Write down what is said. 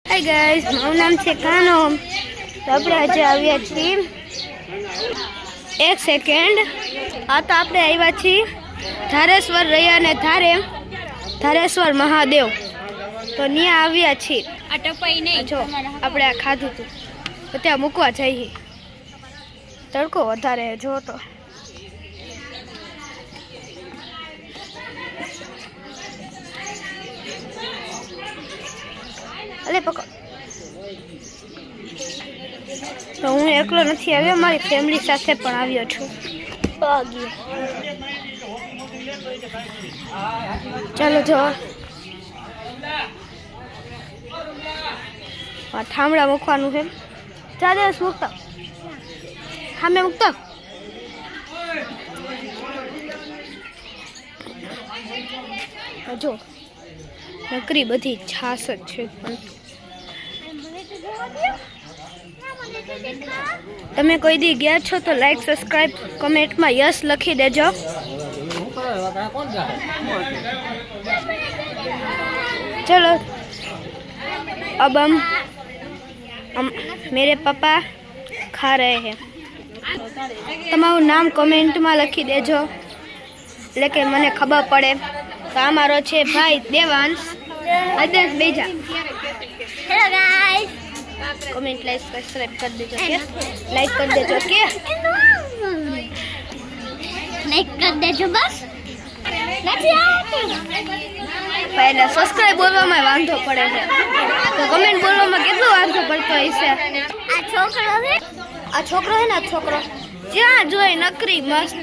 Hi guys, મારું નામ છે કાનો. તો આપણે આજે આવ્યા છીએ એક સેકન્ડ. આ તો આપણે આવ્યા છીએ ધારેશ્વર રહ્યા ને ધારેશ્વર મહાદેવ. તો ત્યાં આવ્યા છીએ. આ ટપાઈ નહીં જો આપણે આ ખાધું હતું તો ત્યાં મૂકવા જઈએ. તડકો વધારે જો તો અલે પકડ. તો હું એકલો નથી આવ્યો, મારી ફેમિલી સાથે પણ આવ્યો છું. ચાલો જો ઠામડા મૂકવાનું છે. ચાલે મૂકતા સામે મૂકતા. જો નકરી બધી છાસ જ છે. તમે કોઈ દી ગયા છો તો લાઈક સબસ્ક્રાઇબ કમેન્ટમાં યસ લખી દેજો. चलो अब हम मेरे पापा खा रहे हैं. તમારું નામ કમેન્ટમાં લખી દેજો એટલે કે મને ખબર પડે. તો આ મારો છે ભાઈ દેવાંશ. આદેશ બેજા. Hello guys, comment like subscribe કરી દેજો કે લાઈક કરી દેજો કે લાઈક કરી દેજો. બસ નથી આવતું. પહેલા સબસ્ક્રાઇબ બોલવામાં વાંધો પડે છે, તો કમેન્ટ બોલવામાં કેટલો વાંધો પડતો હશે. આ છોકરો છે, આ છોકરો છે ને, આ છોકરો જ્યાં જોઈ નકરી મસ્ત